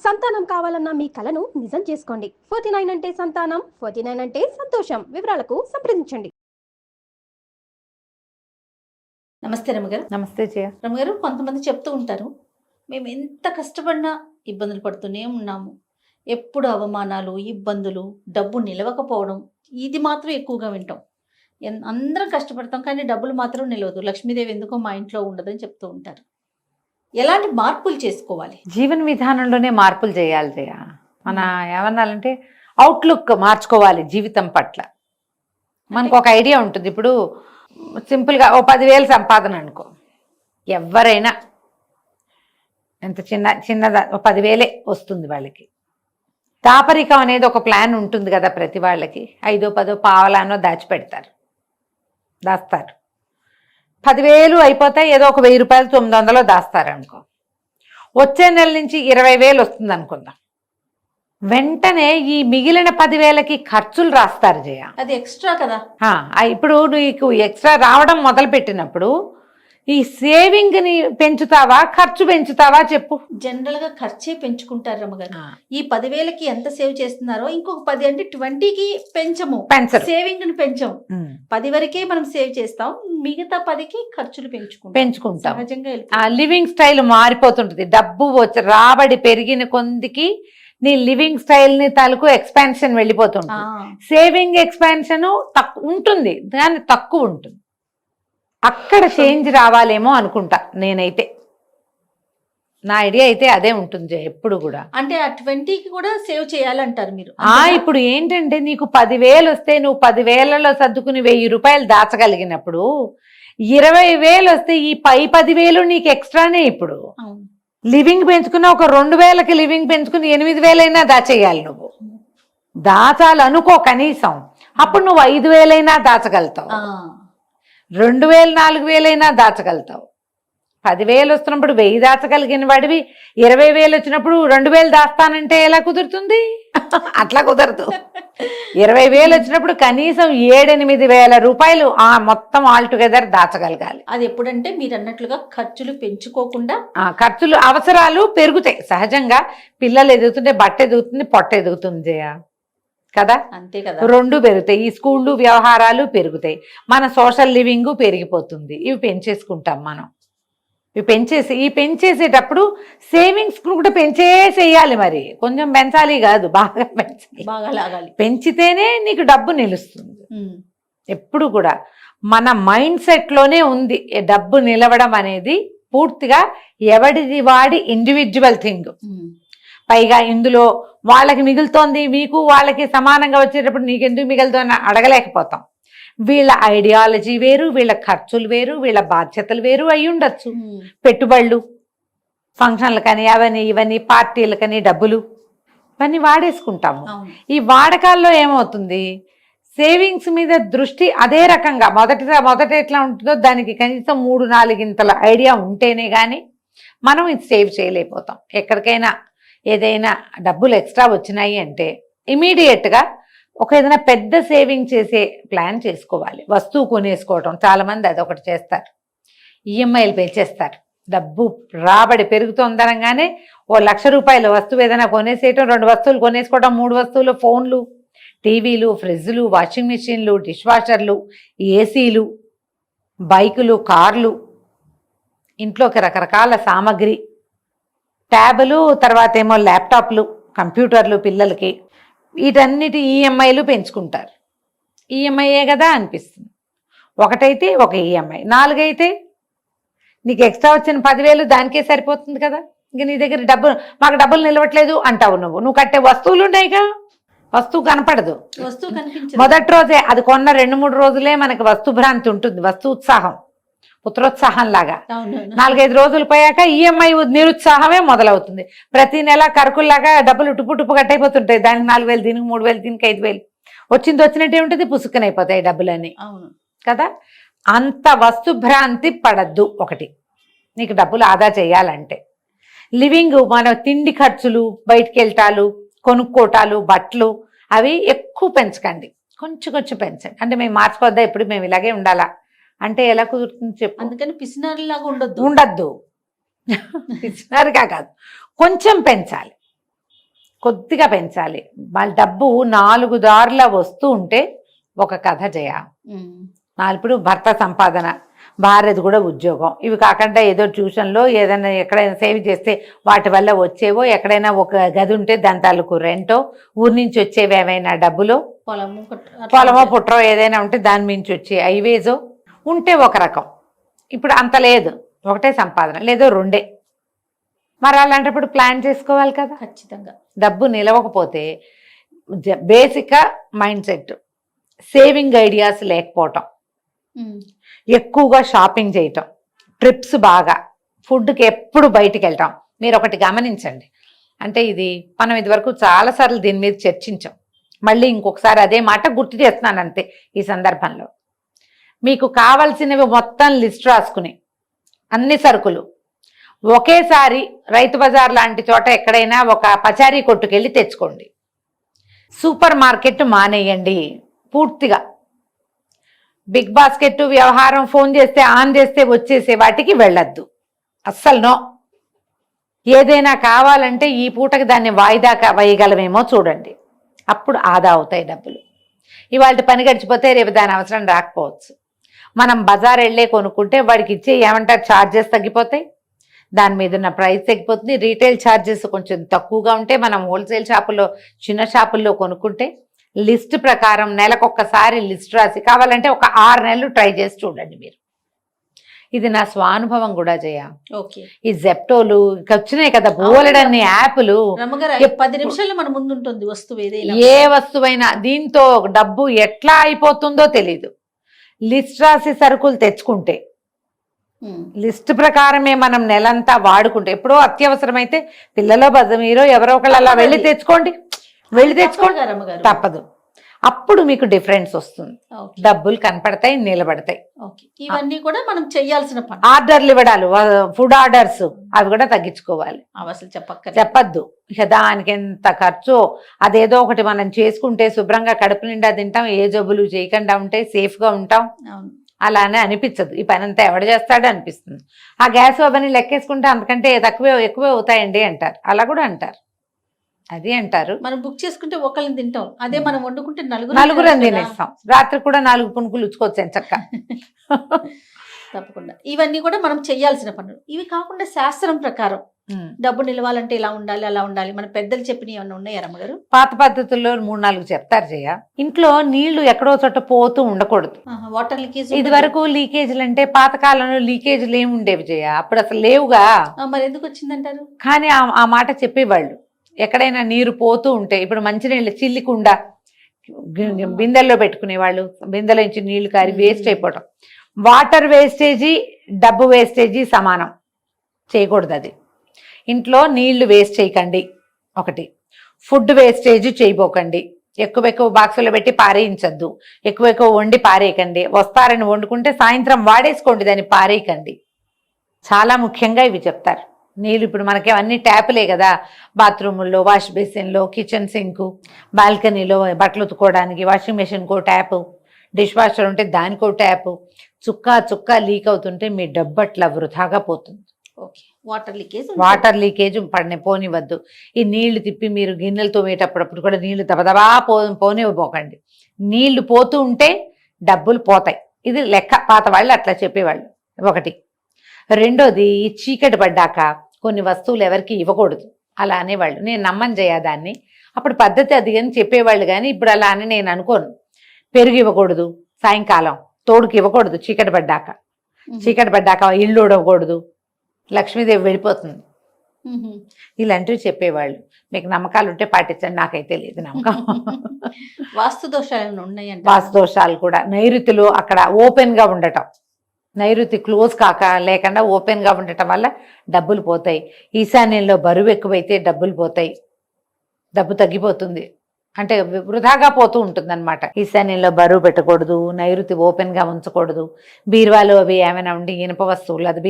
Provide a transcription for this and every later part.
సంతానం కావాలన్న మీ కలను నిజం చేసుకోండి. 49 అంటే సంతానం, 49 అంటే సంతోషం. వివరాలకు సంప్రదించండి. నమస్తే రమగారు. నమస్తే జయ. రమగారు, కొంతమంది చెప్తూ ఉంటారు, మేము ఎంత కష్టపడినా ఇబ్బందులు పడుతూనే ఉన్నాము, ఎప్పుడు అవమానాలు, ఇబ్బందులు, డబ్బు నిలవకపోవడం, ఇది మాత్రం ఎక్కువగా వింటాం. అందరం కష్టపడతాం కానీ డబ్బులు మాత్రం నిలవదు, లక్ష్మీదేవి ఎందుకో మా ఇంట్లో ఉండదని చెప్తూ ఉంటారు. ఎలాంటి మార్పులు చేసుకోవాలి? జీవన విధానంలోనే మార్పులు చేయాలి జయ. మన ఏమన్నాలంటే అవుట్లుక్ మార్చుకోవాలి జీవితం పట్ల. మనకు ఒక ఐడియా ఉంటుంది. ఇప్పుడు సింపుల్గా ఓ 10,000 సంపాదన అనుకో, ఎవరైనా ఎంత చిన్నదా 10,000 వస్తుంది వాళ్ళకి. దాపరికం అనేది ఒక ప్లాన్ ఉంటుంది కదా ప్రతి వాళ్ళకి. 5, 10 పావలానో దాస్తారు. 10,000 అయిపోతాయి, ఏదో ఒక 1,000 రూపాయలు 900 దాస్తారు అనుకో. వచ్చే నెల నుంచి 20,000 వస్తుంది అనుకుందాం. వెంటనే ఈ మిగిలిన 10,000కి ఖర్చులు రాస్తారు జయ. అది ఎక్స్ట్రా కదా. ఇప్పుడు నీకు ఎక్స్ట్రా రావడం మొదలు పెట్టినప్పుడు ఈ సేవింగ్ని పెంచుతావా, ఖర్చు పెంచుతావా చెప్పు? జనరల్ గా ఖర్చే పెంచుకుంటారు రమ్మగారు. ఈ 10,000కి ఎంత సేవ్ చేస్తున్నారో ఇంకొక 10 అంటే 20కి పెంచము, సేవింగ్ ని పెంచము. 10 వరకే మనం సేవ్ చేస్తాం, మిగతా 10కి ఖర్చులు పెంచుకుంటాం. సహజంగా లివింగ్ స్టైల్ మారిపోతుంటది. డబ్బు రాబడి పెరిగిన కొందికి నీ లివింగ్ స్టైల్ ని తాలూకు ఎక్స్పాన్షన్ వెళ్ళిపోతుంది. సేవింగ్ ఎక్స్పాన్షన్ ఉంటుంది కానీ తక్కువ ఉంటుంది. అక్కడ చేంజ్ రావాలేమో అనుకుంటా నేనైతే. నా ఐడియా అయితే అదే ఉంటుంది ఎప్పుడు కూడా. అంటే ఆ 20కి కూడా సేవ్ చేయాలంటారు మీరు. ఇప్పుడు ఏంటంటే నీకు 10,000 వస్తే నువ్వు 10,000లో సర్దుకుని 1,000 రూపాయలు దాచగలిగినప్పుడు 20,000 వస్తే ఈ 10,000 నీకు ఎక్స్ట్రానే. ఇప్పుడు లివింగ్ పెంచుకున్న ఒక 2,000కి లివింగ్ పెంచుకుని 8,000 అయినా దాచేయాలి. నువ్వు దాచాలనుకో కనీసం, అప్పుడు నువ్వు 5,000 అయినా దాచగలుగుతావు, 2,000, 4,000 అయినా దాచగలుగుతావు. 10,000 వస్తున్నప్పుడు 1,000 దాచగలిగిన వాడివి 20,000 వచ్చినప్పుడు 2,000 దాస్తానంటే ఎలా కుదురుతుంది? అట్లా కుదరదు. 20,000 వచ్చినప్పుడు కనీసం 7-8,000 రూపాయలు మొత్తం ఆల్ టుగెదర్ దాచగలగాలి. అది ఎప్పుడంటే మీరు అన్నట్లుగా ఖర్చులు పెంచుకోకుండా. ఖర్చులు అవసరాలు పెరుగుతాయి సహజంగా. పిల్లలు ఎదుగుతుంటే బట్ట ఎదుగుతుంది, పొట్ట ఎదుగుతుంది జయ కదా. అంతే కదా, 2 పెరుగుతాయి. ఈ స్కూళ్ళు వ్యవహారాలు పెరుగుతాయి, మన సోషల్ లివింగ్ పెరిగిపోతుంది. ఇవి పెంచేసుకుంటాం మనం. ఈ పెంచేసేటప్పుడు సేవింగ్స్ కూడా పెంచేసేయాలి. మరి కొంచెం పెంచాలి కాదు, బాగా పెంచాలి, బాగా లాగాలి. పెంచితేనే నీకు డబ్బు నిలుస్తుంది. ఎప్పుడు కూడా మన మైండ్ సెట్లోనే ఉంది డబ్బు నిలవడం అనేది. పూర్తిగా ఎవడిది వాడి ఇండివిజువల్ థింగ్. పైగా ఇందులో వాళ్ళకి మిగులుతోంది, మీకు వాళ్ళకి సమానంగా వచ్చేటప్పుడు నీకెందుకు మిగులుతుందని అడగలేకపోతాం. వీళ్ళ ఐడియాలజీ వేరు, వీళ్ళ ఖర్చులు వేరు, వీళ్ళ బాధ్యతలు వేరు అయి ఉండొచ్చు. పెట్టుబడులు, ఫంక్షన్లకని, అవని ఇవన్నీ, పార్టీలకని డబ్బులు ఇవన్నీ వాడేసుకుంటాము. ఈ వాడకాల్లో ఏమవుతుంది, సేవింగ్స్ మీద దృష్టి అదే రకంగా మొదట ఎట్లా ఉంటుందో దానికి కనీసం 3-4 ఇంతల ఐడియా ఉంటేనే కానీ మనం ఇది సేవ్ చేయలేకపోతాం. ఎక్కడికైనా ఏదైనా డబ్బులు ఎక్స్ట్రా వచ్చినాయి అంటే ఇమీడియట్గా ఏదైనా పెద్ద సేవింగ్ చేసే ప్లాన్ చేసుకోవాలి. వస్తువు కొనేసుకోవటం, చాలామంది అదొకటి చేస్తారు. ఈఎంఐలు పెంచేస్తారు. డబ్బు రాబడి పెరుగుతుందనగానే ఓ 1,00,000 రూపాయల వస్తువు ఏదైనా కొనేసేయటం, 2 వస్తువులు కొనేసుకోవడం, 3 వస్తువులు, ఫోన్లు, టీవీలు, ఫ్రిడ్జ్లు, వాషింగ్ మిషన్లు, డిష్ వాషర్లు, ఏసీలు, బైకులు, కార్లు, ఇంట్లోకి రకరకాల సామాగ్రి, ట్యాబులు, తర్వాత ఏమో ల్యాప్టాప్లు, కంప్యూటర్లు పిల్లలకి, వీటన్నిటి ఈఎంఐలు పెంచుకుంటారు. ఈఎంఐయే కదా అనిపిస్తుంది. ఒకటైతే ఒక ఈఎంఐ, 4 అయితే నీకు ఎక్స్ట్రా వచ్చిన 10,000 దానికే సరిపోతుంది కదా. ఇంక నీ దగ్గర మాకు డబ్బులు నిలవట్లేదు అంటావు. నువ్వు కట్టే వస్తువులు ఉన్నాయిగా, వస్తువు కనపడదు. మొదటి రోజే అది కొన్న 2-3 రోజులే మనకి వస్తు భ్రాంతి ఉంటుంది, వస్తు ఉత్సాహం, పుత్రోత్సాహం లాగా. 4-5 రోజులు పోయాక ఈఎంఐ నిరుత్సాహమే మొదలవుతుంది. ప్రతి నెల కరుకుల్లాగా డబ్బులు టుప్పు కట్టయిపోతుంటాయి. దానికి 4,000, దీనికి 3,000, దీనికి 5,000 వచ్చినట్టే ఉంటుంది, పుసుకునైపోతాయి డబ్బులన్నీ కదా. అంత వస్తుభ్రాంతి పడద్దు. ఒకటి, నీకు డబ్బులు ఆదా చేయాలంటే లివింగ్, మన తిండి ఖర్చులు, బయటికి వెళ్ళటాలు, కొనుక్కోటాలు, బట్టలు, అవి ఎక్కువ పెంచకండి, కొంచెం పెంచండి. అంటే మేము మార్చుకోవద్దా, ఎప్పుడు మేము ఇలాగే ఉండాలా అంటే ఎలా కుదురుతుంది చెప్పు? అందుకని పిసినారిలాగా ఉండద్దు. పిసినారిగా కాదు, కొంచెం పెంచాలి. కొద్దిగా పెంచాలి. వాళ్ళ డబ్బు 4 దారుల వస్తూ ఉంటే ఒక కథ చేయ. ఇప్పుడు భర్త సంపాదన, భార్యది కూడా ఉద్యోగం, ఇవి కాకుండా ఏదో ట్యూషన్లో ఏదైనా ఎక్కడైనా సేవ్ చేస్తే వాటి వల్ల వచ్చేవో, ఎక్కడైనా ఒక గది ఉంటే దాని తాలూకు రెంటో, ఊరి నుంచి వచ్చేవి ఏమైనా డబ్బులో, పొలమో పుట్రో ఏదైనా ఉంటే దాని మించి వచ్చే ఐవేజో ఉంటే ఒక రకం. ఇప్పుడు అంత లేదు, ఒకటే సంపాదన, లేదో 2. మరి అలాంటప్పుడు ప్లాన్ చేసుకోవాలి కదా. ఖచ్చితంగా డబ్బు నిలవకపోతే బేసిక్గా మైండ్ సెట్, సేవింగ్ ఐడియాస్ లేకపోవటం, ఎక్కువగా షాపింగ్ చేయటం, ట్రిప్స్ బాగా, ఫుడ్కి ఎప్పుడు బయటికి వెళ్ళటం. మీరు ఒకటి గమనించండి, అంటే ఇది మనం ఇదివరకు చాలాసార్లు దీని మీద చర్చించాం, మళ్ళీ ఇంకొకసారి అదే మాట గుర్తు చేస్తున్నాను అంతే. ఈ సందర్భంలో మీకు కావాల్సినవి మొత్తం లిస్ట్ రాసుకుని అన్ని సరుకులు ఒకేసారి రైతు బజార్ లాంటి చోట ఎక్కడైనా ఒక పచారీ కొట్టుకెళ్ళి తెచ్చుకోండి. సూపర్ మార్కెట్ మానేయండి పూర్తిగా. బిగ్ బాస్కెట్ వ్యవహారం ఫోన్ చేస్తే ఆన్ చేస్తే వచ్చేసే వాటికి వెళ్ళొద్దు, అస్సలు నో. ఏదైనా కావాలంటే ఈ పూటకి దాన్ని వాయిదా వేయగలమేమో చూడండి, అప్పుడు ఆదా అవుతాయి డబ్బులు. ఇవాళ పని గడిచిపోతే రేపు దాని అవసరం రాకపోవచ్చు. మనం బజార్ వెళ్ళే కొనుక్కుంటే వాడికి ఇచ్చే ఏమంటారు ఛార్జెస్ తగ్గిపోతాయి, దాని మీద ఉన్న ప్రైస్ తగ్గిపోతుంది. రీటైల్ ఛార్జెస్ కొంచెం తక్కువగా ఉంటే మనం హోల్సేల్ షాపుల్లో, చిన్న షాపుల్లో కొనుక్కుంటే లిస్ట్ ప్రకారం నెలకొక్కసారి లిస్ట్ రాసి కావాలంటే ఒక 6 నెలలు ట్రై చేసి చూడండి మీరు. ఇది నా స్వానుభవం కూడా చేయ. ఈ జెప్టోలు వచ్చినాయి కదా, బోలెడన్ని యాప్లు, 10 నిమిషాల్లో మన ముందు ఉంటుంది వస్తువు, ఏ వస్తువైనా. దీంతో డబ్బు ఎట్లా అయిపోతుందో తెలీదు. లిస్ట్ రాసి సరుకులు తెచ్చుకుంటే, లిస్ట్ ప్రకారమే మనం నెలంతా వాడుకుంటే, ఎప్పుడో అత్యవసరమైతే పిల్లలో మీరు ఎవరో ఒకళ్ళు అలా వెళ్ళి తెచ్చుకోండి, తప్పదు. అప్పుడు మీకు డిఫరెన్స్ వస్తుంది, డబ్బులు కనపడతాయి, నిలబడతాయి. ఇవన్నీ కూడా మనం చేయాల్సిన పని. ఆర్డర్లు ఇవ్వడాలు, ఫుడ్ ఆర్డర్స్ అవి కూడా తగ్గించుకోవాలి. అసలు చెప్పద్దు. ఇక దానికి ఎంత ఖర్చు, అదేదో ఒకటి మనం చేసుకుంటే శుభ్రంగా కడుపు నిండా తింటాం, ఏ జబ్బులు చేయకుండా ఉంటే సేఫ్గా ఉంటాం. అలానే అనిపించదు. ఈ పని అంతా ఎవడు చేస్తాడు అనిపిస్తుంది. ఆ గ్యాస్ అవన్నీ లెక్కేసుకుంటే అంతకంటే ఎక్కువే అవుతాయండి అంటారు, అలా కూడా అంటారు. అది అంటారు, మనం బుక్ చేసుకుంటే ఒకళ్ళని తింటాం, అదే మనం వండుకుంటే నలుగురం తినేస్తాం. రాత్రి కూడా 4 పునుకులు ఉచ్చుకోవచ్చు చక్క. తప్పకుండా ఇవన్నీ కూడా మనం చేయాల్సిన పనులు. ఇవి కాకుండా శాస్త్రం ప్రకారం డబ్బు నిలవాలంటే ఇలా ఉండాలి, అలా ఉండాలి, మన పెద్దలు చెప్పినవి ఏమన్నా ఉన్నాయా రమ్మగారు? పాత పద్ధతుల్లో 3-4 చెప్తారు చేయ. ఇంట్లో నీళ్లు ఎక్కడో చోట పోతూ ఉండకూడదు. వాటర్ లీకేజ్, ఇది వరకు లీకేజీలు అంటే పాతకాలంలో లీకేజీలు ఏమి ఉండేవి చేయ, అప్పుడు అసలు లేవుగా. మరి ఎందుకు వచ్చిందంటారు? కానీ ఆ మాట చెప్పేవాళ్ళు. ఎక్కడైనా నీరు పోతూ ఉంటే, ఇప్పుడు మంచినీళ్ళు చిల్లికుండా బిందెల్లో పెట్టుకునేవాళ్ళు, బిందెల నుంచి నీళ్లు కారి వేస్ట్ అయిపోవటం. వాటర్ వేస్టేజీ డబ్బు వేస్టేజీ సమానం చేయకూడదు. అది ఇంట్లో నీళ్లు వేస్ట్ చేయకండి ఒకటి. ఫుడ్ వేస్టేజ్ చేయబోకండి. ఎక్కువ బాక్సులో పెట్టి పారేయించద్దు, ఎక్కువ వండి పారేయకండి. వస్తారని వండుకుంటే సాయంత్రం వాడేసుకోండి, దాన్ని పారేయకండి. చాలా ముఖ్యంగా ఇవి చెప్తారు. నీళ్ళు ఇప్పుడు మనకి అన్ని ట్యాపులే కదా, బాత్రూముల్లో, వాష్ బేసిన్లో, కిచెన్ సింకు, బాల్కనీలో బట్టలు ఉతుకోవడానికి వాషింగ్ మెషిన్కో ట్యాపు, డిష్ వాషర్ ఉంటే దానికో ట్యాపు. చుక్క లీక్ అవుతుంటే మీ డబ్బు అట్లా వృధాగా పోతుంది. వాటర్ లీకేజ్ పోనివద్దు. ఈ నీళ్లు తిప్పి మీరు గిన్నెలు తోమేటప్పుడు కూడా నీళ్లు దబదబా పోనివ్వబోకండి. నీళ్లు పోతూ ఉంటే డబ్బులు పోతాయి. ఇది లెక్క, పాత వాళ్ళు అట్లా చెప్పేవాళ్ళు. ఒకటి. రెండోది, చీకటి పడ్డాక కొన్ని వస్తువులు ఎవరికి ఇవ్వకూడదు అలా అనేవాళ్ళు. నేను నమ్మని చేయదాన్ని, అప్పుడు పద్ధతి అది అని చెప్పేవాళ్ళు. కానీ ఇప్పుడు అలా అని నేను అనుకోను. పెరుగు ఇవ్వకూడదు సాయంకాలం, తోడుకి ఇవ్వకూడదు చీకటి పడ్డాక ఇల్లు ఊడవకూడదు, లక్ష్మీదేవి వెళ్ళిపోతుంది, ఇలాంటివి చెప్పేవాళ్ళు. మీకు నమ్మకాలు ఉంటే పాటించండి, నాకైతే లేదు నమ్మకం. వాస్తు దోషాలు ఉన్నాయండి. వాస్తు దోషాలు కూడా, నైరుతిలో అక్కడ ఓపెన్గా ఉండటం, నైరుతి క్లోజ్ కాక లేకుండా ఓపెన్గా ఉండటం వల్ల డబ్బులు పోతాయి. ఈశాన్యంలో బరువు ఎక్కువైతే డబ్బులు పోతాయి, డబ్బు తగ్గిపోతుంది, అంటే వృధాగా పోతూ ఉంటుంది అనమాట. ఈశాన్యంలో బరువు పెట్టకూడదు, నైరుతి ఓపెన్గా ఉంచకూడదు. బీరువాలో అవి ఏమైనా ఉండి ఇనుప వస్తువులు, అది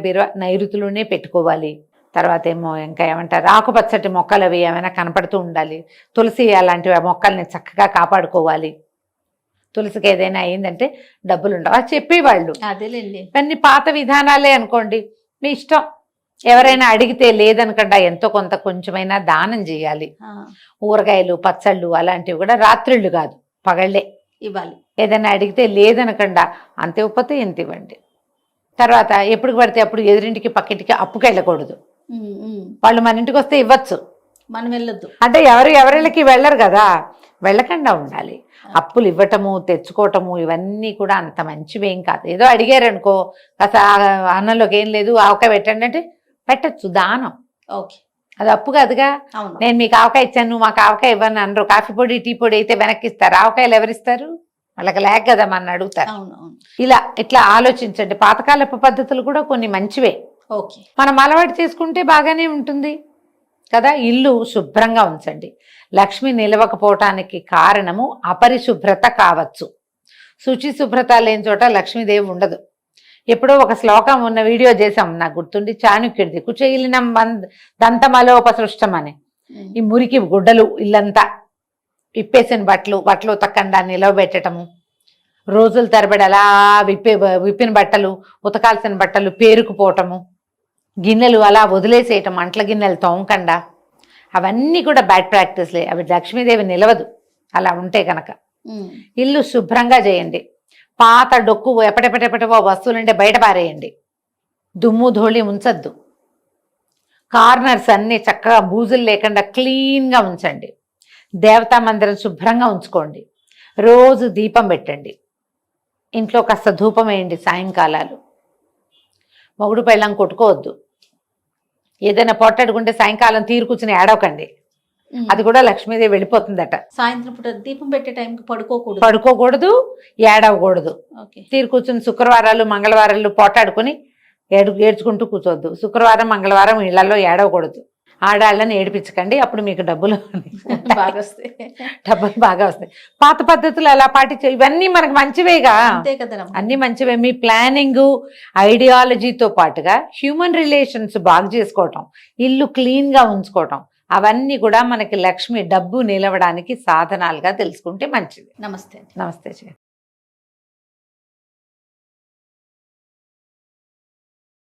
బీరువా నైరుతిలోనే పెట్టుకోవాలి. తర్వాత ఏమో ఇంకా ఏమంటారు, ఆకుపచ్చటి మొక్కలు అవి ఏమైనా కనపడుతూ ఉండాలి. తులసి అలాంటివి మొక్కల్ని చక్కగా కాపాడుకోవాలి. తులసికి ఏదైనా అయిందంటే డబ్బులు ఉండవు, అది చెప్పేవాళ్ళు. అదేలేండి, ఇవన్నీ పాత విధానాలే అనుకోండి, మీ ఇష్టం. ఎవరైనా అడిగితే లేదనకుండా ఎంతో కొంత కొంచెమైనా దానం చేయాలి. ఊరగాయలు పచ్చళ్ళు అలాంటివి కూడా రాత్రిళ్ళు కాదు పగళ్ళే ఇవ్వాలి. ఏదైనా అడిగితే లేదనకుండా అంత ఇవ్వకపోతే ఎంత ఇవ్వండి. తర్వాత ఎప్పుడు పడితే అప్పుడు ఎదురింటికి పక్కింటికి అప్పుకి వెళ్ళకూడదు. వాళ్ళు మన ఇంటికి వస్తే ఇవ్వచ్చు, మనం వెళ్ళొద్దు. అంటే ఎవరిళ్ళకి వెళ్ళరు కదా, వెళ్ళకుండా ఉండాలి. అప్పులు ఇవ్వటము తెచ్చుకోవటము ఇవన్నీ కూడా అంత మంచివేం కాదు. ఏదో అడిగారు అనుకో, కాస్త అన్నంలోకి ఏం లేదు ఆవకాయ పెట్టండి అంటే పెట్టచ్చు, దానం. ఓకే, అది అప్పు కాదుగా. నేను మీకు ఆవకాయ ఇచ్చాను నువ్వు మాకు ఆవకాయ ఇవ్వను అనరు. కాఫీ పొడి టీ పొడి అయితే వెనక్కి ఇస్తారు, ఆవకాయలు ఎవరిస్తారు? వాళ్ళకి లేక కదా మన అడుగుతారు. ఇట్లా ఆలోచించండి. పాతకాలపు పద్ధతులు కూడా కొన్ని మంచివే. ఓకే, మనం అలవాటు చేసుకుంటే బాగానే ఉంటుంది కదా. ఇల్లు శుభ్రంగా ఉంచండి. లక్ష్మి నిలవకపోవటానికి కారణము అపరిశుభ్రత కావచ్చు. శుచి శుభ్రత లేని చోట లక్ష్మీదేవి ఉండదు. ఎప్పుడో ఒక శ్లోకం ఉన్న వీడియో చేసాం, నాకు గుర్తుండి, చాణుక్యుడిది, కుచేలినం దంతమలోపసృష్టం అని. ఈ మురికి గుడ్డలు ఇల్లంతా విప్పేసిన బట్టలు ఉతకండా నిలవబెట్టడము, రోజుల తరబడి అలా విప్పిన బట్టలు ఉతకాల్సిన బట్టలు పేరుకుపోవటము, గిన్నెలు అలా వదిలేసేయటం, అంట్ల గిన్నెలు తోమకండా, అవన్నీ కూడా బ్యాడ్ ప్రాక్టీస్లే. అవి లక్ష్మీదేవి నిలవదు అలా ఉంటే కనుక. ఇల్లు శుభ్రంగా చేయండి. పాత డొక్కు ఎప్పటెప్పటెప్పటవో వస్తువులుంటే బయట పారేయండి. దుమ్ము ధూళి ఉంచద్దు. కార్నర్స్ అన్నీ చక్కగా బూజులు లేకుండా క్లీన్గా ఉంచండి. దేవతా మందిరం శుభ్రంగా ఉంచుకోండి. రోజు దీపం పెట్టండి. ఇంట్లో కాస్త ధూపం వేయండి సాయంకాలాలు. మొగుడు పెళ్ళం కొట్టుకోవద్దు. ఏదైనా పొట్టడుకుంటే సాయంకాలం తీరు కూర్చుని ఏడవకండి, అది కూడా లక్ష్మీదేవి వెళ్ళిపోతుందట. సాయంత్రం పూట దీపం పెట్టే టైంకి పడుకోకూడదు, ఏడవకూడదు. తీరు కూర్చుని శుక్రవారాలు మంగళవారాలు పోటాడుకుని ఏడ్చుకుంటూ కూర్చోవద్దు. శుక్రవారం మంగళవారం ఇళ్లలో ఏడవకూడదు. ఆడాళ్ళని ఏడిపించకండి, అప్పుడు మీకు డబ్బులు బాగా వస్తాయి. డబ్బులు బాగా వస్తాయి. పాత పద్ధతులు అలా పాటించే ఇవన్నీ మనకు మంచివేగా, అన్ని మంచివే. మీ ప్లానింగ్ ఐడియాలజీతో పాటుగా హ్యూమన్ రిలేషన్స్ బాగు చేసుకోవటం, ఇల్లు క్లీన్గా ఉంచుకోవటం, అవన్నీ కూడా మనకి లక్ష్మి డబ్బు నిలవడానికి సాధనాలుగా తెలుసుకుంటే మంచిది. నమస్తే. నమస్తే.